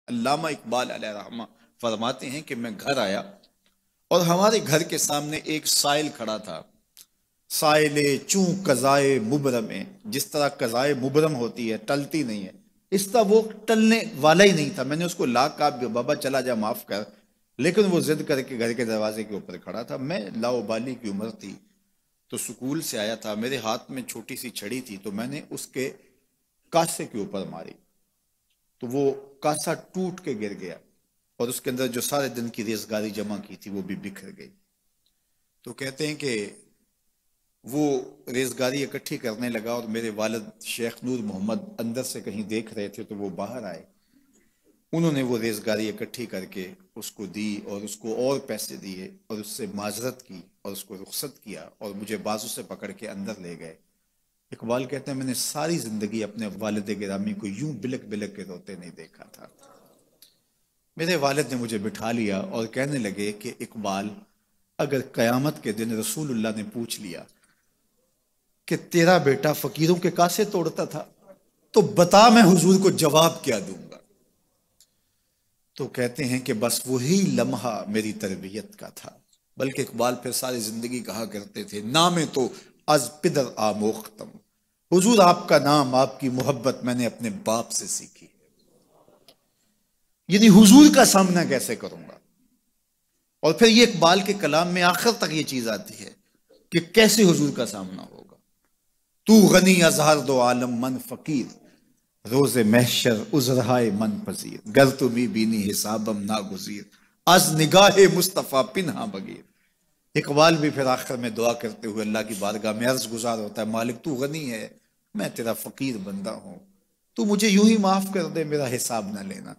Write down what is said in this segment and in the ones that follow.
अल्लामा इकबाल अलैहिर्रहमा फरमाते हैं कि मैं घर आया और हमारे घर के सामने एक साइल खड़ा था। साइले चूं कज़ाए मुबरम है, जिस तरह कज़ाए मुबरम होती है, टलती नहीं है, इस तरह वो टलने वाला ही नहीं था। मैंने उसको ला कहा बाबा चला जा, माफ कर, लेकिन वो जिद करके घर के दरवाजे के ऊपर खड़ा था। मैं लाओबाली की उम्र थी, तो स्कूल से आया था, मेरे हाथ में छोटी सी छड़ी थी, तो मैंने उसके कासे के ऊपर मारी, तो वो कासा टूट के गिर गया और उसके अंदर जो सारे दिन की रेजगारी जमा की थी वो भी बिखर गई। तो कहते हैं कि वो रेजगारी इकट्ठी करने लगा और मेरे वालिद शेख नूर मोहम्मद अंदर से कहीं देख रहे थे, तो वो बाहर आए। उन्होंने वो रेजगारी इकट्ठी करके उसको दी और उसको और पैसे दिए और उससे माजरत की और उसको रुखसत किया और मुझे बाजू से पकड़ के अंदर ले गए। इकबाल कहते हैं मैंने सारी जिंदगी अपने वालिद गिरामी को यूं बिलक बिलक के रोते नहीं देखा था। मेरे वालिद ने मुझे बिठा लिया और कहने लगे कि इकबाल, अगर कयामत के दिन रसूलुल्लाह ने पूछ लिया कि तेरा बेटा फकीरों के कासे तोड़ता था, तो बता मैं हुजूर को जवाब क्या दूंगा। तो कहते हैं कि बस वही लम्हा मेरी तरबियत का था। बल्कि इकबाल फिर सारी जिंदगी कहा करते थे, नामे तो अज पिदर आमोख्तम, हुजूर आपका नाम, आपकी मोहब्बत मैंने अपने बाप से सीखी। यानी हुजूर का सामना कैसे करूंगा। और फिर ये इकबाल के कलाम में आखिर तक ये चीज आती है कि कैसे हुजूर का सामना होगा। तू गनी अजहर दो आलम मन फकीर, रोजे महशर उजरहाए मन पजीर, गर तुम्ही बीनी हिसाबम ना गुजीर, अज निगाहे मुस्तफ़ा पिन्हा बगीर। इकबाल भी फिर आखिर में दुआ करते हुए अल्लाह की बारगाह में अर्ज गुजार होता है, मालिक तू गनी है, मैं तेरा फकीर बंदा हूं, तू मुझे यूं ही माफ कर दे, मेरा हिसाब ना लेना।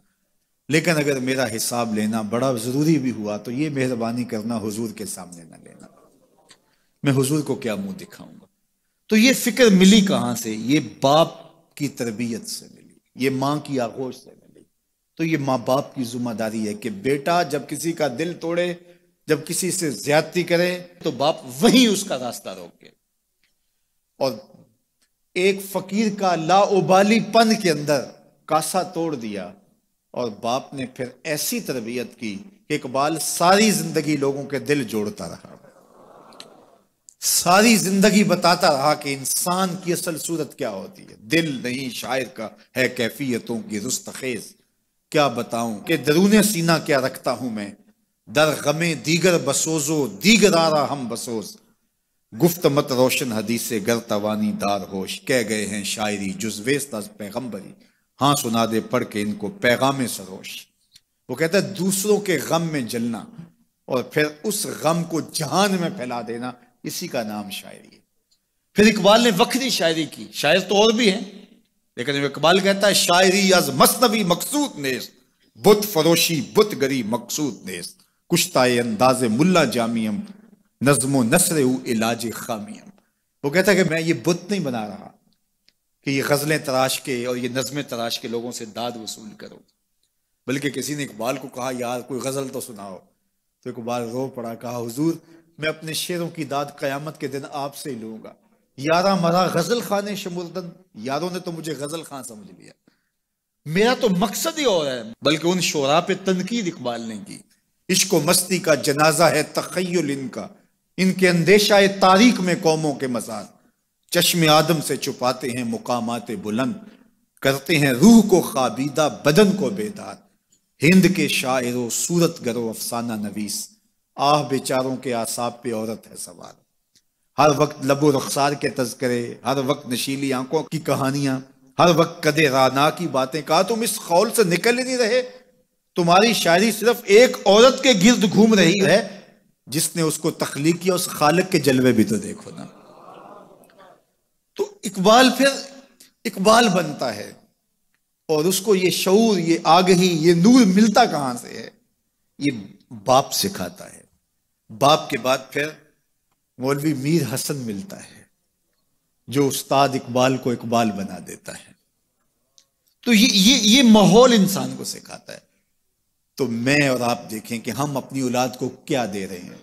लेकिन अगर मेरा हिसाब लेना बड़ा जरूरी भी हुआ तो ये मेहरबानी करना हुजूर के सामने ना लेना, मैं हुजूर को क्या मुंह दिखाऊंगा। तो ये फिक्र मिली कहां से, ये बाप की तरबियत से मिली, ये मां की आगोश से मिली। तो ये माँ बाप की जिम्मेदारी है कि बेटा जब किसी का दिल तोड़े, जब किसी से ज्यादती करे, तो बाप वहीं उसका रास्ता रोके। और एक फकीर का लाउबालीपन के अंदर कासा तोड़ दिया और बाप ने फिर ऐसी तरबियत की कि इकबाल सारी जिंदगी लोगों के दिल जोड़ता रहा, सारी जिंदगी बताता रहा कि इंसान की असल सूरत क्या होती है। दिल नहीं शायर का है कैफियतों की रुस्तखेज, क्या बताऊं कि दरूने सीना क्या रखता हूं मैं, दर गमे दीगर बसोजो दीगरारा हम बसोज, गुफ्त मत रोशन हदीसे गर तवानी दार होश, कह गए हैं शायरी जुजवेस्त अज पैगंबरी, हाँ सुना दे पढ़ के इनको पैगाम सरोश। वो कहता है दूसरों के गम में जलना और फिर उस गम को जहान में फैला देना, इसी का नाम शायरी है। फिर इकबाल ने वक्री शायरी की, शायर तो और भी हैं, लेकिन इकबाल कहता है शायरी अज मसनवी मकसूद नेस्त, बुत फरोशी बुत गरी मकसूद नेस्त, कुश्ताए अंदाजे मुल्ला जामियम, नज्मो नसरे इलाज खामियम। वो कहता है कि मैं ये बुत नहीं बना रहा कि ये गजलें तराश के और ये नज्में तराश के लोगों से दाद वसूल करो। बल्कि किसी ने इकबाल को कहा यार कोई गजल तो सुनाओ, तो इकबाल रो पड़ा, कहा हुजूर मैं अपने शेरों की दाद कयामत के दिन आपसे ही लूंगा। यारा मरा गजल खाने शमुर्दन, यारों ने तो मुझे गजल खान समझ लिया, मेरा तो मकसद ही और है। बल्कि उन शोरा पे तनकीद इकबाल ने की, इश्क मस्ती का जनाजा है तखय्युल इनका, इनके अंदेशा तारीख में कौमों के मजार, चश्मे आदम से छुपाते हैं मुकामात बुलंद, करते हैं रूह को खाबीदा बदन को बेदार, हिंद के शायरों सूरत गरो अफसाना नवीस, आह बेचारों के आसाब पे औरत है सवार, हर वक्त लबो रुखसार के तज़किरे, हर वक्त नशीली आंखों की कहानियां, हर वक्त कदे राना की बातें। कहा तुम इस खौल से निकल ही नहीं रहे, तुम्हारी शायरी सिर्फ एक औरत के गिर्द घूम रही है, जिसने उसको तख्लीक किया उस खालिक के जलवे भी तो देखो ना। तो इकबाल फिर इकबाल बनता है और उसको ये शऊर, ये आगही, ये नूर मिलता कहां से है, ये बाप सिखाता है। बाप के बाद फिर मौलवी मीर हसन मिलता है जो उस्ताद इकबाल को इकबाल बना देता है। तो ये माहौल इंसान को सिखाता है। तो मैं और आप देखें कि हम अपनी औलाद को क्या दे रहे हैं।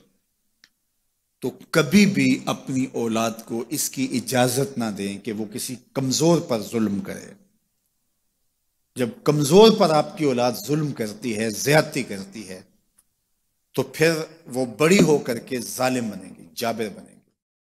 तो कभी भी अपनी औलाद को इसकी इजाजत ना दें कि वो किसी कमजोर पर जुल्म करे। जब कमजोर पर आपकी औलाद जुल्म करती है, ज्यादती करती है, तो फिर वो बड़ी होकर के जालिम बनेगी, जाबिर बनेगी।